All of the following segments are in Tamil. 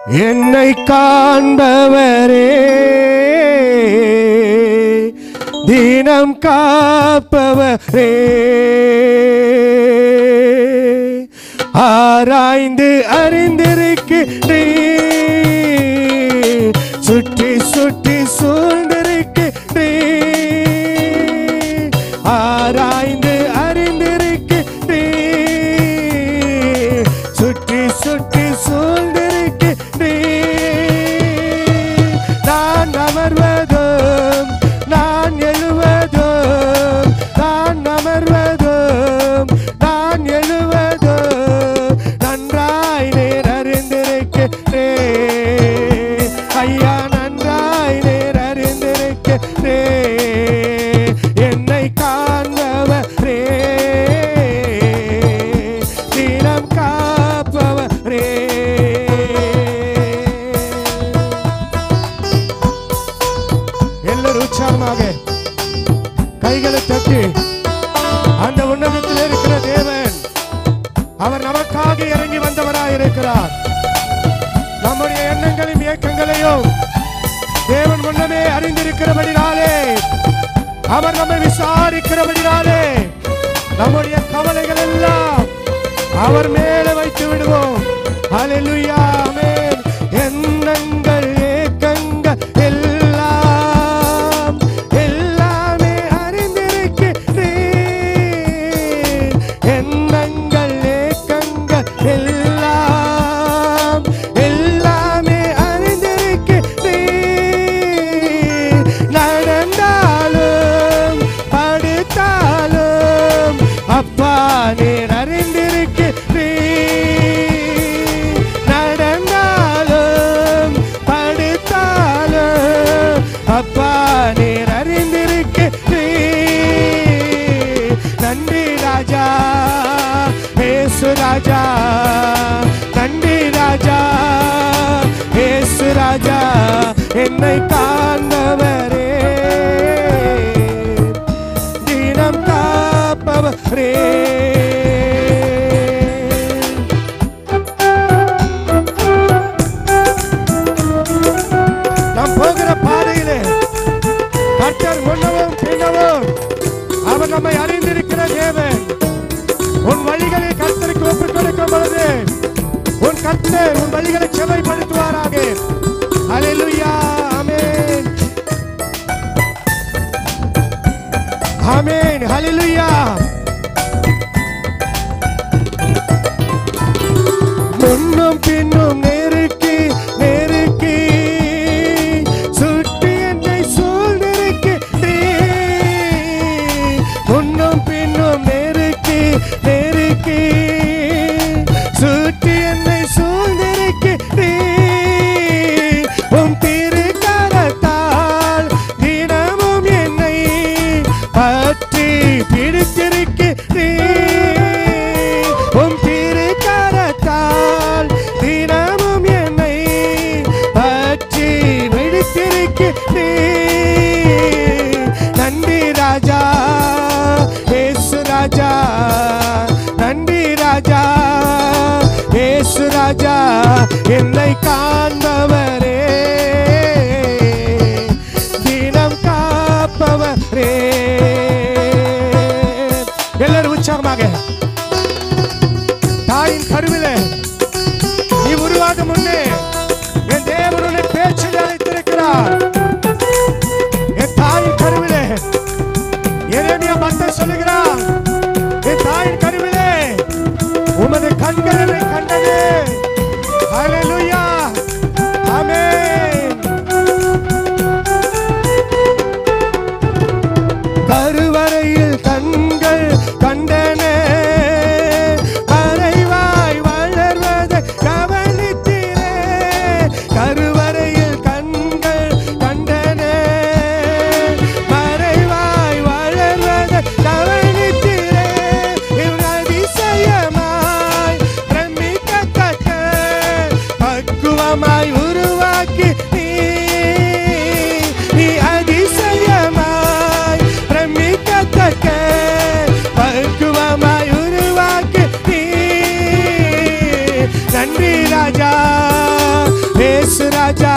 என்னை காண்பவரே, தினம் காப்பவரே, ஆராய்ந்து அறிந்திருக்கிறீர், சுற்றி சுற்றி சூழ்ந்திருக்கிறீர், ஆராய்ந்து அறிந்திருக்கிறீர், சுற்றி சுற்றி சூழ்ந்திருக்கிறீர். நான் அமர்வதும் நான் எழுவதும், நான் அமர்வதும் நான் எழுவதும் நன்றாய் நீர் அறிந்திருக்கிறேன் ஐயா, நன்றாய் நீர் அறிந்திருக்கிறேன். என்னை காண்பவரே, தினம் காப்பவரே. எல்லாரும் உற்சாகமாக கைகளை தட்டி அந்த உன்னதத்தில் இருக்கிற தேவன் அவர் நமக்காக இறங்கி வந்தவராய் இருக்கிறார். நம்முடைய எண்ணங்களையும் இயக்கங்களையும் தேவன் முன்னமே அறிந்திருக்கிறபடினாலே, அவர் நம்மை விசாரிக்கிறபடினாலே, நம்முடைய கவலைகள் எல்லாம் அவர் மேலே வைத்து விடுவோம். ஹல்லேலூயா, ஆமென். எண்ணங்கள் ஏக்கங்கள் எல்லாம் எல்லாமே அறிந்திருக்கிறேன். எண்ணங்கள் ஏக்கங்கள் எல்லாம் எல்லாமே அறிந்திருக்கிறேன். நடந்தாலும் படுத்தாலும் அப்பா நீர் அறிந்திருக்கிறீர். நடந்தாலும் படுத்தாலும் அப்பா நீர் அறிந்திருக்கிறீர். நன்றி ராஜா, இயேசு ராஜா, நன்றி ராஜா, இயேசு ராஜா. என்னை காண்பவரே, தினம் காப்பவரே. நாம் போகிற பாதையிலே கர்த்தர் முன்னவும் பின்னவும் அவர் நம்மை அறிந்திருக்கிற தேவன். உன் வழிகளை கர்த்தருக்கு ஒப்புக் கொடுக்கும் பொழுது உன் கர்த்தர் உன் வழிகளை செவைப்படுத்துவாராக. ஹல்லேலூயா, ஆமென், ஆமென், ஹல்லேலூயா. முன்னும் பின்னும் நெருக்கி நெருக்கி சுற்றி என்னை சூழ்ந்திருக்கிறீர். முன்னும் பின்னும் நெருக்கி நெருக்கி சுற்றி என்னை சூழ்ந்திருக்கிறீர். உம் திருக்கரத்தால் தினமும் என்னை பற்றி பிடித்திருக்கிறீர். உம் திருக்கரத்தால் தினமும் என்னை பற்றி பிடித்திருக்கிறீர். நன்றி ராஜா, இயேசு ராஜா, நன்றி ராஜா, இயேசு ராஜா. என்னை காண்பவரே, தினம் காப்பவரே. எல்லாரும் உற்சாகமாக தாயின் கருவிலே நீ உருவாக முன்னே என் தேவனுடைய பேச்சில் அழைத்திருக்கிறார். என் தாயின் கருவிலே எரேமியா பக்தன் சொல்லுகிறார், என் தாயின் கருவிலே உமது கண்கள் என்னை கண்டது. ஹல்லேலூயா, ஆமென். கருவறையில் கண்கள் கண்டன, மறைவாய் வளர்வதை கவனித்தீரே. கருவறையில் கண்கள் கண்டன, மறைவாய் வளர்வதை கவனித்தீரே. இவன் அதிசயமாய் பிரமிக்கத்தக்க பக்குவமாய் உருவாக்கி நீ அதிசயமாய் பிரமிக்கத்தக்க பக்குவமாய் உருவாக்கி நீ. நன்றி ராஜா, ஏசு ராஜா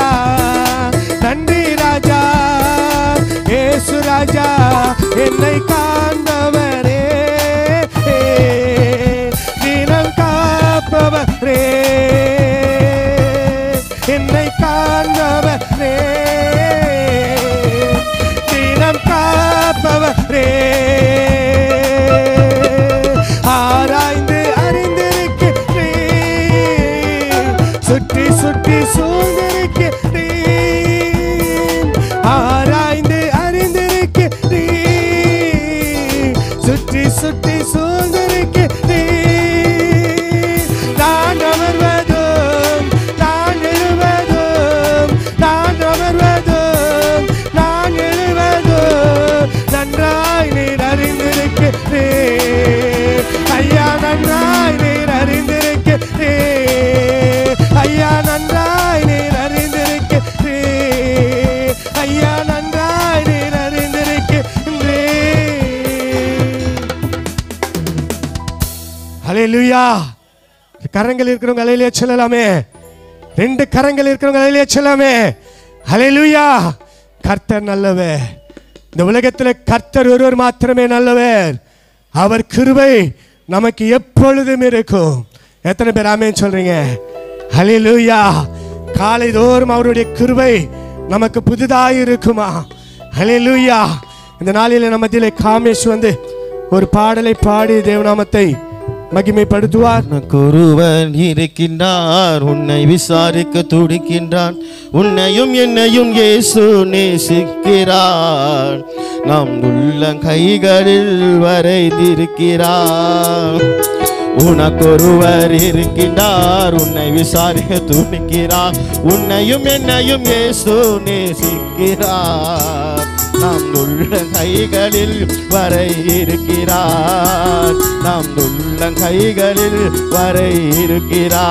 நன்றி ராஜா ஏசு ராஜா என்னை காண்பவரே தினம் காப்பவரே என்னை காண்பவரே தினம் காப்பவரே ஆராய்ந்து அறிந்திருக்கிறேன் சுற்றி சுற்றி சூழ்ந்திருக்கிறேன் ஆராய்ந்து அறிந்திருக்கிறேன் சுற்றி சுற்றி சூழ்ந்திருக்கிறேன் நான் அமர்வதும் நான் எழுவதும் நான் அமர்வதும் நான் எழுவதும் நன்றாய் நீர் அறிந்திருக்கிறேன் ஐயா நன்றாய் நீர் அறிந்திருக்கிறேன் ஐயா நன்றாய் நீர் அறிந்திருக்கிறேன் ஐயா நன்றாய் நீர் அறிந்திருக்கிறேன் ஹல்லேலூயா கரங்கள் இருக்கிறவங்க ஹல்லேலூயா சொல்லலாமே ரெண்டு கரங்கள் இருக்கிறவங்க ஹல்லேலூயா சொல்லலாமே ஹல்லேலூயா கர்த்தர் நல்லவர் இந்த உலகத்தில் கர்த்தர் ஒருவர் மாத்திரமே நல்லவர் அவர் கிருபை நமக்கு எப்பொழுதும் இருக்கும் எத்தனை பேர் ஆமென் சொல்றீங்க ஹல்லேலூயா காலை தோறும் அவருடைய கிருபை நமக்கு புதிதாய் இருக்குமா ஹல்லேலூயா இந்த நாளில் நம்ம மத்தியிலே காமேஷ் வந்து ஒரு பாடலை பாடி தேவநாமத்தை மகிமைப்படுத்துவார் ஒருவன் இருக்கின்றார் உன்னை விசாரிக்க துடிக்கின்றான் உன்னையும் என்னையும் இயேசு நேசிக்கிறார் நாம் உள்ள கைகளில் வரைந்திருக்கிறார் உனக்கொருவர் இருக்கின்றார் உன்னை விசாரிக்க துடிக்கிறார் உன்னையும் என்னையும் இயேசு நேசிக்கிறார் நாம் உள்ள கைகளில் வரை இருக்கிறார் நாம் உள்ள கைகளில் வரை இருக்கிறார்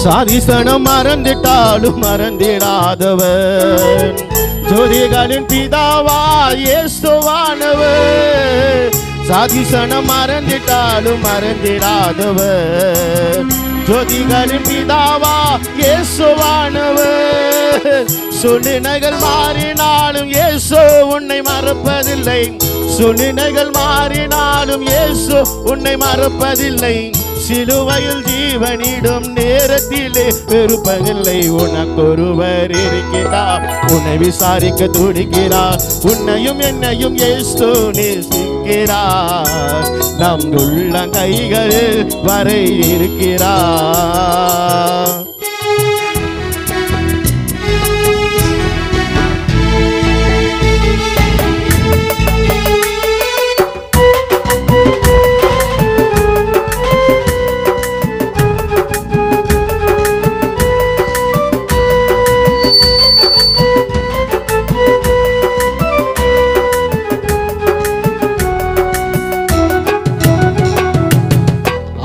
சாதிசனம் மறந்துட்டாலும் மறந்திடாதவர் ஜோதிகளின் பிதாவா இயேசுவானவர் சாதிசனம் மறந்துட்டாலும் மறந்திடாதவர் ஜோதிகளின் பிதாவா இயேசுவானவர் சூழ்நிலைகள் மாறினாலும் இயேசு உன்னை மறப்பதில்லை சூழ்நிலைகள் மாறினாலும் இயேசு உன்னை மறப்பதில்லை சிலுவையில் ஜீவனிடும் நேரத்திலே வெறுப்பதில்லை உனக்கொருவர் இருக்கிறார் உன்னை விசாரிக்க துடிக்கிறார் உன்னையும் என்னையும் இயேசு நேசிக்கிறார் நம் உள்ள கைகளில் வரை இருக்கிறார்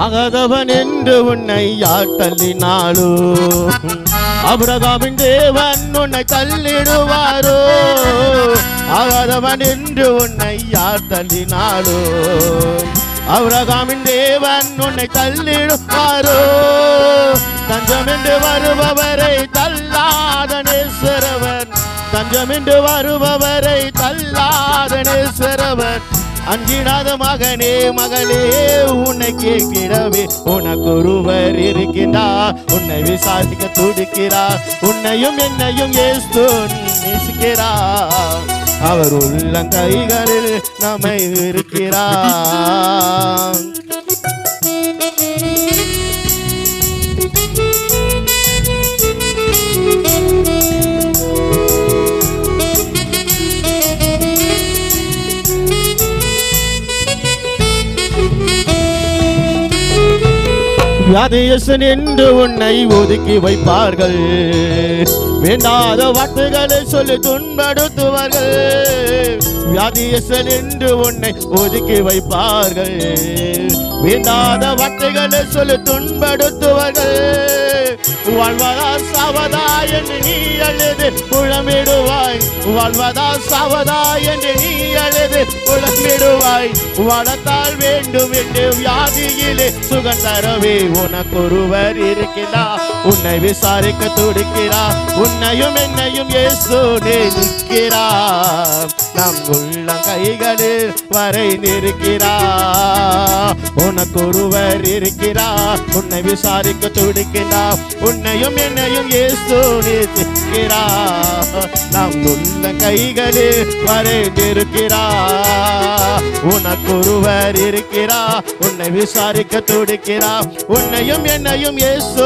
ஆகாதவன் என்று உன்னை யார் தள்ளினாலோ ஆபிரகாமின் தேவன் உன்னை தள்ளிடுவாரோ ஆகாதவன் என்று உன்னை யார் தள்ளினாலோ ஆபிரகாமின் தேவன் உன்னை தள்ளிடுவாரோ தஞ்சம் என்று வருபவரை தள்ளாத நேசரவன் தஞ்சம் என்று வருபவரை தள்ளாத நேசரவன் அஞ்சிடாத மகனே மகளே உன்னை கேட்கிறவே உனக்கொருவர் இருக்கின்றார் உன்னை விசாரிக்க துடிக்கிறார் உன்னையும் என்னையும் இயேசு நேசிக்கிறார் அவர் உள்ள கைகளில் நம்மை இருக்கிறார் வியாதியஸ்தன் என்று உன்னை ஒதுக்கி வைப்பார்கள். வேண்டாத வார்த்தைகளை சொல்லி துன்படுத்துவார்கள். வியாதியஸ்தன் என்று உன்னை ஒதுக்கி வைப்பார்கள். வேண்டாத வார்த்தைகளை சொல்லி துன்படுத்துவார்கள். வாழ்வதா சாவதா என்று நீ அழுது புலம்பிடுவாய். வாழ்வதா சாவதா என்று நீ அழுது புலம்பிடுவாய். வாழத்தால் வேண்டும் என்று வியாதியிலே சுகம் தரவே உனக்கொருவர் இருக்கிறார். உன்னை விசாரிக்க துடிக்கிறார். உன்னையும் என்னையும் இயேசு நிற்கிறார். நம் உள்ள கைகளில் வரைந்திருக்கிறார். உனக்கொருவர் இருக்கிறார். உன்னை விசாரிக்க துடிக்கிறார். உன்னையும் என்னையும் இயேசு நிற்கிறார். நம் உள்ள கைகளில் வரைந்திருக்கிறார். உனக்கொருவர் இருக்கிறார். உன்னை விசாரிக்க துடிக்கிறார். உன்னையும் என்னையும் இயேசு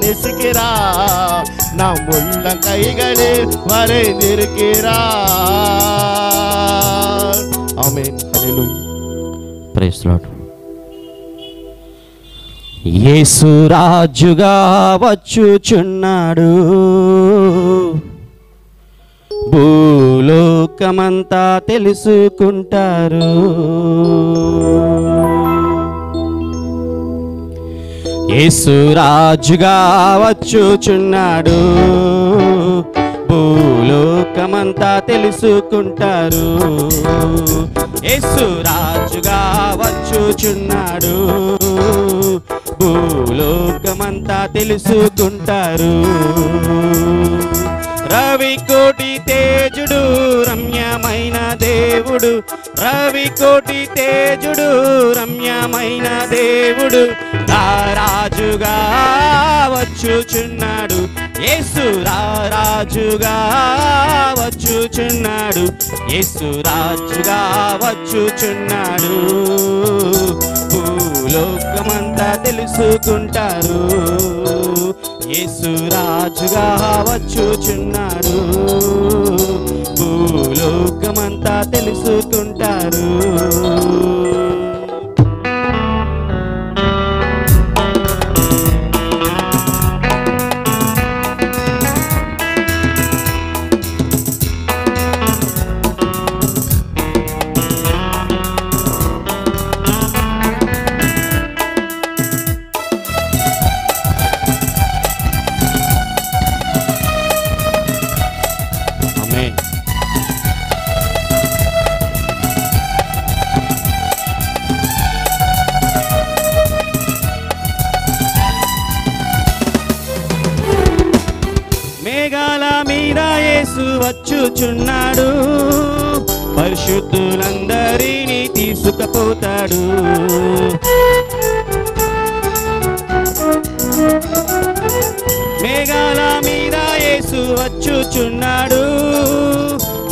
நேசிக்கிறார். நம் உள்ள கைகளில் வரைந்திருக்கிறார். ஆமென். ஹல்லேலூயா. Praise lord. యేసు రాజుగా వచ్చుచున్నాడు. భూలోకమంతా తెలుసుకుంటారు. యేసు రాజుగా వచ్చుచున్నాడు. భూలోకమంతా తెలుసుకుంటారు. యేసు రాజుగా వచ్చుచున్నాడు. భూలోకమంతా తెలుసుకుంటారు. రవి కోటి తేజుడు రమ్యమైన దేవుడు. రవి కోటి తేజుడు రమ్యమైన దేవుడు రాజుగా వచ్చుచున్నాడు. యేసు రాజుగా వచ్చుచున్నాడు. యేసు రాజుగా వచ్చుచున్నాడు. భూలోకమంతా తెలుసుకుంటారు. యేసు రాజుగా వచ్చుచున్నాడు. భూలోకమంతా తెలుసుకుంటారు. మేఘాల మీద యేసు వచ్చుచున్నాడు. పరిశుద్ధులందరినీ తీసుకుపోతాడు. మేఘాల మీద యేసు వచ్చుచున్నాడు.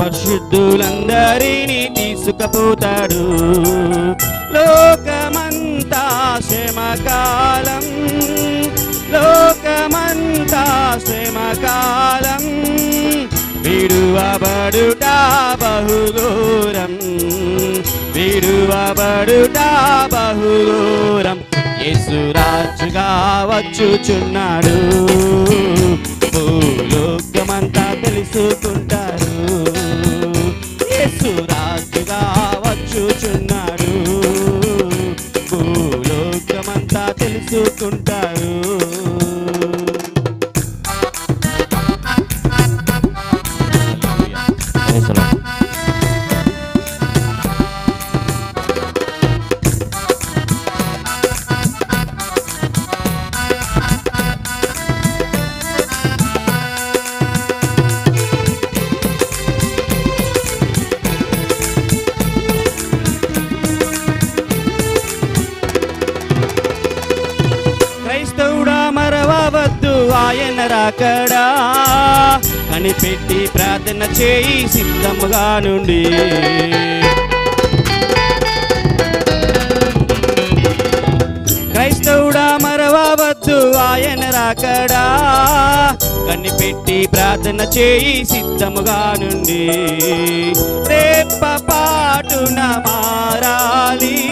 పరిశుద్ధులందరినీ తీసుకుపోతాడు. లోకమంతా శ్రమకాలం. లోకమంతా శ్రమకాలం. విడువబడుట బహుఘోరం. విడువబడుట బహుఘోరం. యేసు రాజుగా వచ్చుచున్నాడు. భూలోకమంతా తెలుసుకుంటారు. యేసు రాజుగా వచ్చుచున్నాడు. భూలోకమంతా తెలుసుకుంటారు. క్రైస్తవుడా మరవవద్దు ఆయన రాకడా. కనిపెట్టి ప్రార్థన చేయి సిద్ధముగా నుండి. క్రైస్తవుడా మరవవద్దు ఆయన రాకడా. కనిపెట్టి ప్రార్థన చేయి సిద్ధముగా నుండి. రేపపాటున మారాలి.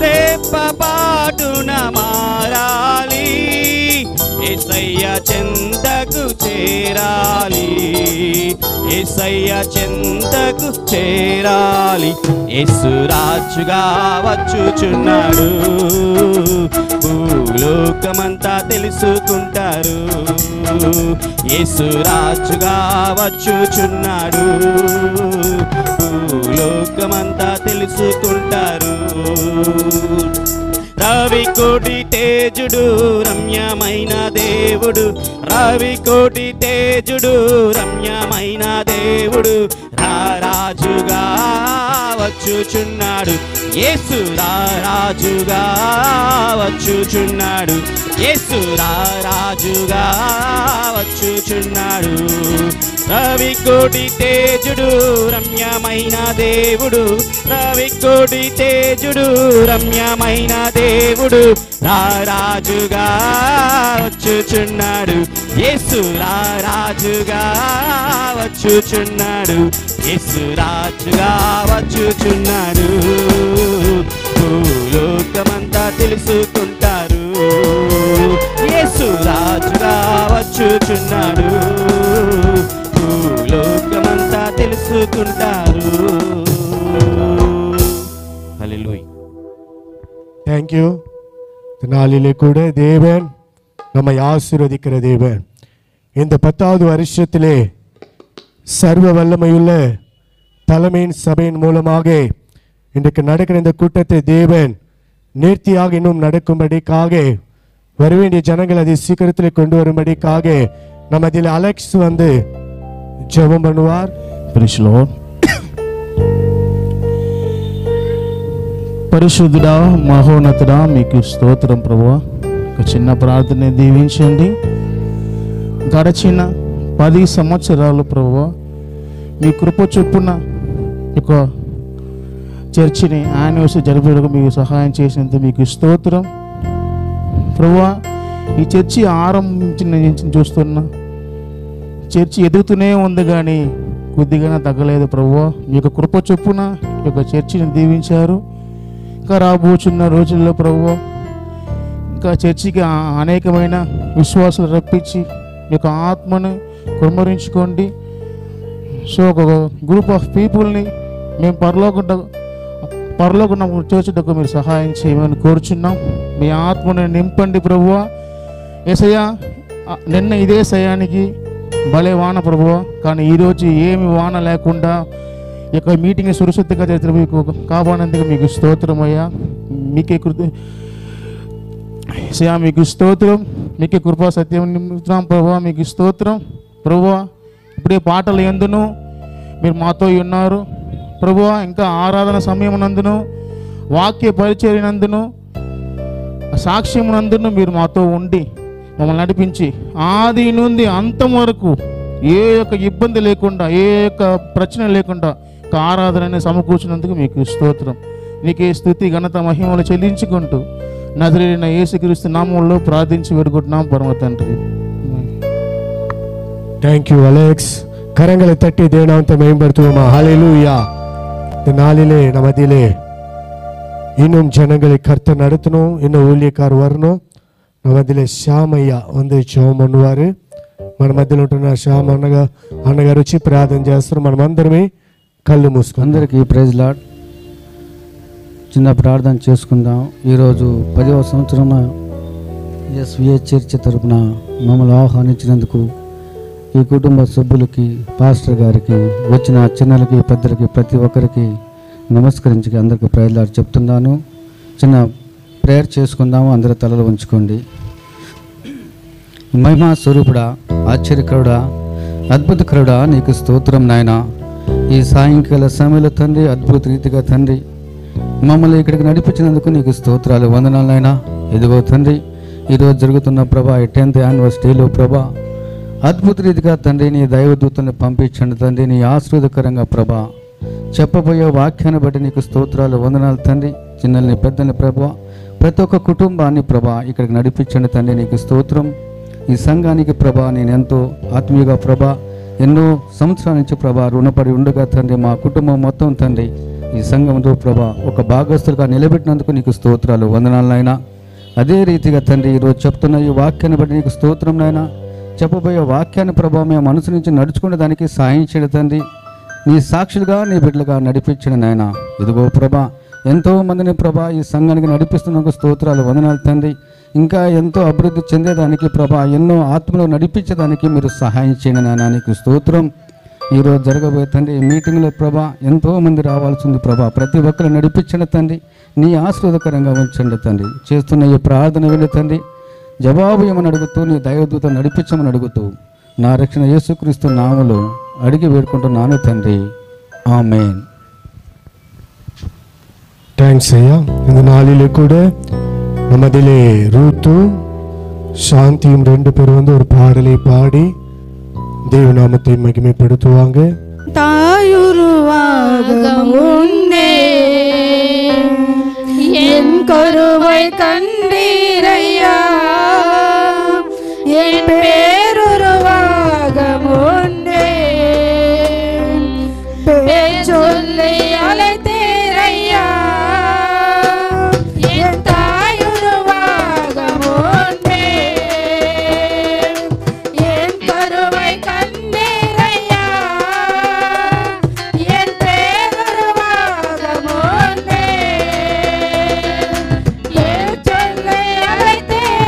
రేపపాటున మారాలి. చెంతకు చేరాలి, యేసయ్య చెంతకు చేరాలి. యేసు రాజుగా వచ్చుచున్నాడు, భూలోకమంతా తెలుసుకుంటారు. యేసు రాజుగా వచ్చుచున్నాడు, భూలోకమంతా తెలుసుకుంటారు. రవి కోటి తేజుడు రమ్యమైన దేవుడు, రవి కోటి తేజుడు రమ్యమైన దేవుడు, రాజుగా వచ్చుచున్నాడు. యేసు రాజుగా వచ్చుచున్నాడు, యేసు రాజుగా వచ్చుచున్నాడు. రవి కోటి తేజుడు రమ్యమైన దేవుడు, రవి కోటి తేజుడు రమ్యమైన దేవుడు, రాజుగా వచ్చుచున్నాడు. యేసు రాజుగా వచ్చుచున్నాడు, యేసు రాజుగా వచ్చుచున్నాడు. భూలోకమంతా తెలుసుకుంటారు, యేసు రాజుగా వచ్చుచున్నాడు, భూలోకమంతా తెలుసుకుంటారు. హల్లెలూయా. தேங்க்யூ. இந்த நாளிலே கூட தேவன் நம்மை ஆசீர்வதிக்கிற தேவன். இந்த 10வது வருஷத்திலே சர்வ வல்லமையுள்ள தலைமையின் சபையின் மூலமாக இன்றைக்கு நடக்கிற இந்த கூட்டத்தை தேவன் நேர்த்தியாக இன்னும் நடக்கும்படிக்காக வரவேண்டிய ஜனங்கள் அதை சீக்கிரத்தில் கொண்டு வரும்படிக்காக நம்ம அதில் அலெக்ஸ் வந்து ஜெபம் பண்ணுவார். Praise Lord. పరిశుద్ధుడా, మహోన్నతుడా, మీకు స్తోత్రం ప్రభువా. ఒక చిన్న ప్రార్థన దీవించండి. గడచిన 10 సంవత్సరాలు ప్రభువా మీ కృప చొప్పున ఒక చర్చిని యానివర్సరీ జరిపేందుకు మీకు సహాయం చేసినందుకు మీకు స్తోత్రం ప్రభువా. ఈ చర్చి ఆరంభించిన నుంచి చూస్తున్నా చర్చి ఎదుగుతూనే ఉంది, కానీ కొద్దిగానే తగ్గలేదు ప్రభువా. మీ యొక్క కృప చొప్పున ఈ యొక్క చర్చిని దీవించారు. ఇంకా రాబోచున్న రోజుల్లో ప్రభువా ఇంకా చర్చికి అనేకమైన విశ్వాసాలు రప్పించి ఈ యొక్క ఆత్మను కుమ్మరించుకోండి. సో ఒక గ్రూప్ ఆఫ్ పీపుల్ని మేము పరలోకం చేర్చుటకు మీరు సహాయం చేయమని కోరుచున్నాం. మీ ఆత్మను నింపండి ప్రభువా. యేసయ్యా, నిన్న ఇదే సమయానికి భలే వాన ప్రభువా, కానీ ఈరోజు ఏమి వాన లేకుండా ఈ యొక్క మీటింగ్ని సురక్షితంగా జరిగితే మీకు కాపాడేందుకు మీకు స్తోత్రం అయ్యా. మీకే యేసయ్యా మీకు స్తోత్రం, మీకే కృపా సత్యం నిమిత్తం ప్రభువా మీకు స్తోత్రం ప్రభువా. ఇప్పుడే పాటలు ఎందును మీరు మాతో ఉన్నారు ప్రభువా. ఇంకా ఆరాధన సమయం నందును, వాక్య పరిచర్యనందును, సాక్ష్యమునందును మీరు మాతో ఉండి మమ్మల్ని నడిపించి ఆది నుండి అంతం వరకు ఏ యొక్క ఇబ్బంది లేకుండా, ఏ యొక్క ప్రశ్న లేకుండా ఆరాధనని సమకూర్చినందుకు మీకు స్తోత్రం. నీకే స్తుతి ఘనత మహిమలు చెల్లించుకుంటూ నజరేయుడైన యేసుక్రీస్తు నామములో ప్రార్థించి వేడుకుంటున్నాం పరమ తండ్రి. Thank you Alex. கரங்களை தட்டி தேவனாமத்தை மேம்படுத்துவோமா? ஹல்லேலூயா. இந்த நாளிலே நமதிலே இன்னும் ஜனங்களை கர்த்தர் நடத்தணும், இன்னும் ஊழியக்கார் வரணும். நமதிலே శ్యామయ్య வந்து జోమ్ பண்ணுவாరు. మన మధ్యలో ఉంటున్న శ్యామ్ అన్నగారు వచ్చి ప్రార్థన చేస్తారు. మనం అందరమే కళ్ళు మూసుకుందాం. అందరికీ ప్రైజ్ లార్డ్. చిన్న ప్రార్థన చేసుకుందాం. ఈరోజు 10వ సంవత్సరం ఎస్విఏ చర్చ్ తరపున మమ్మల్ని ఆహ్వానించినందుకు ఈ కుటుంబ సభ్యులకి, పాస్టర్ గారికి, వచ్చిన చిన్నలకి, పెద్దలకి, ప్రతి ఒక్కరికి నమస్కరించి అందరికీ ప్రైజ్ లార్డ్ చెప్తున్నాను. చిన్న ప్రేయర్ చేసుకుందాము. అందరి తలలు ఉంచుకోండి. మహిమా స్వరూపుడా, ఆశ్చర్యకరుడా, అద్భుతకరుడా, నీకు స్తోత్రం నాయన. ఈ సాయంకాల సమయంలో తండ్రి, అద్భుత రీతిగా తండ్రి మమ్మల్ని ఇక్కడికి నడిపించినందుకు నీకు స్తోత్రాలు, వందనాలు నాయన. ఇదిగో తండ్రి, ఈరోజు జరుగుతున్న ప్రభా, ఈ 10th యానివర్సరీలో ప్రభా అద్భుత రీతిగా తండ్రి నీ దైవదూతల్ని పంపించండి తండ్రి. నీ ఆశీర్వాదకరంగా ప్రభా చెప్పబోయే వాక్యాన్ని బట్టి నీకు స్తోత్రాలు, వందనాలు తండ్రి. చిన్నల్ని పెద్దల్ని ప్రభా, ప్రతి ఒక్క కుటుంబాన్ని ప్రభా ఇక్కడికి నడిపించండి తండ్రి. నీకు స్తోత్రం. ఈ సంఘానికి ప్రభా నేను ఎంతో ఆత్మీయంగా ప్రభా ఎన్నో సంవత్సరాల నుంచి ప్రభా రుణపడి ఉండగా తండ్రి, మా కుటుంబం మొత్తం తండ్రి ఈ సంఘంతో ప్రభా ఒక భాగస్తులుగా నిలబెట్టినందుకు నీకు స్తోత్రాలు, వందనాలు నాయన. అదే రీతిగా తండ్రి ఈరోజు చెప్తున్న ఈ వాక్యాన్ని బట్టి నీకు స్తోత్రం నాయన. చెప్పబోయే వాక్యాన్ని ప్రభా మేము మనసు నుంచి నడుచుకునే దానికి సాయం చేయడం తండ్రి. నీ సాక్షులుగా నీ బిడ్డలుగా నడిపించండి నాయన. ఇదిగో ప్రభా ఎంతో మందిని ప్రభా ఈ సంఘానికి నడిపిస్తున్నందుకు స్తోత్రాలు, వందనాలు తండ్రి. ఇంకా ఎంతో అభివృద్ధి చెందేదానికి ప్రభా, ఎన్నో ఆత్మలు నడిపించడానికి మీరు సహాయం చేయండి నాయన. నీకు స్తోత్రం. ఈరోజు జరగబోయే తండ్రి ఈ మీటింగ్లో ప్రభా ఎంతో మంది రావాల్సింది ప్రభా. ప్రతి ఒక్కరు నడిపించండి తండ్రి. నీ ఆశీర్వాదకరంగా ఉంచండి తండ్రి. చేస్తున్న ఈ ప్రార్థన విని తండ్రి జవాబు ఏమని అడుగుతూ నీ దైవదూత నడిపించమని అడుగుతూ నా రక్షణ యేసుక్రీస్తు నామములో అడిగి వేడుకుంటున్నాను తండ్రి. ஆமென். தேங்க்ஸ் ஐயா. இந்த நாளிலே கூட நம்மதிலே ரூத்து சாந்தியும் 2 பேரும் ஒரு பாடலை பாடி தேவ நாமத்தை மகிமைப்படுத்துவாங்க. தாயுருவாக முன்னே என் கருவை கண்டீரையா, என் பேருருவாக முன்னே பேர் சொல்லி அழைத்தீரையா, என் தாயுருவாக முன்னே என் கருவை கண்டீரையா, என் பேருருவாக முன்னே பேர் சொல்லி அழைத்தீரையா.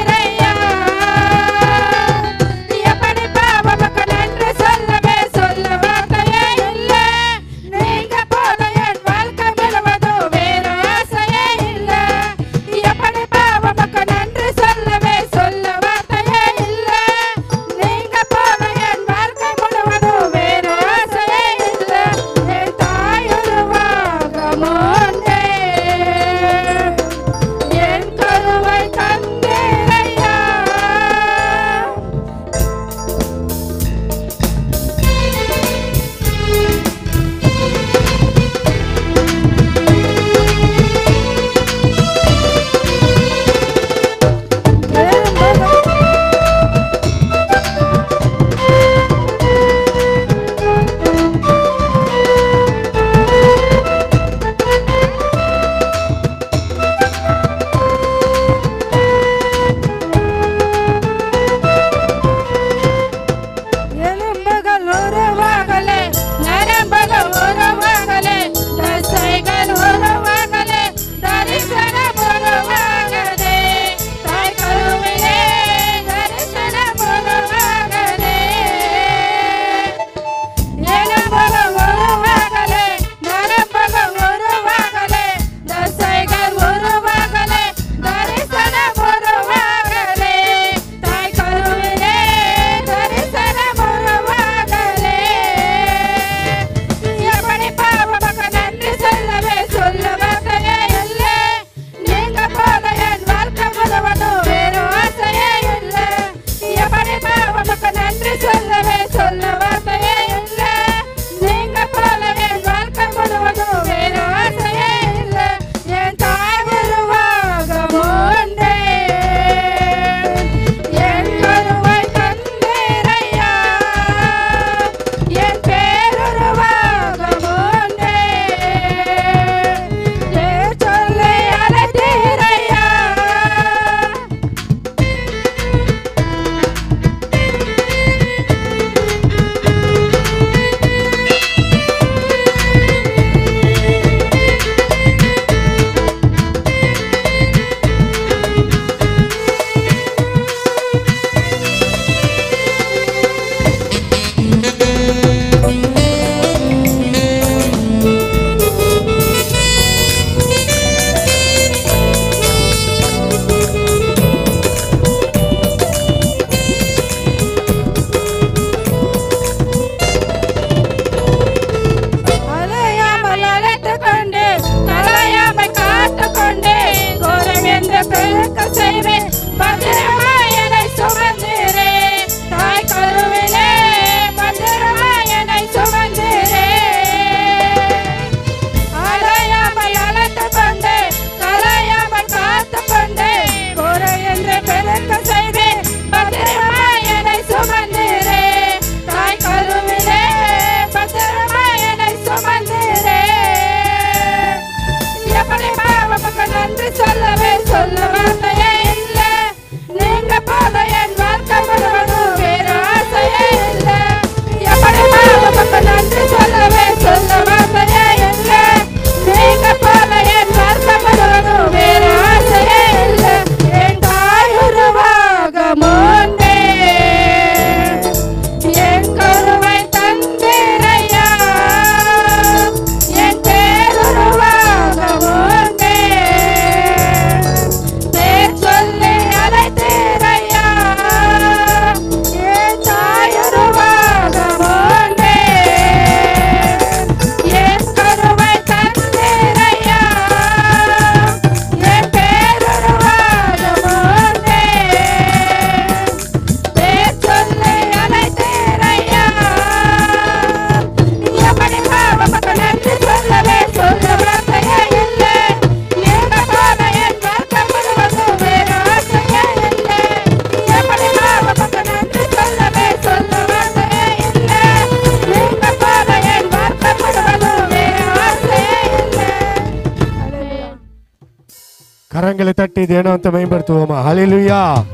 கரங்களை தட்டி தினத்தை மேம்படுத்துவோமா? ஹல்லேலூயா.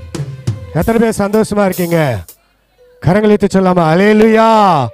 எத்தனை பேர் சந்தோஷமா இருக்கீங்க? கரங்களை தட்டி சொல்லாமா? ஹல்லேலூயா.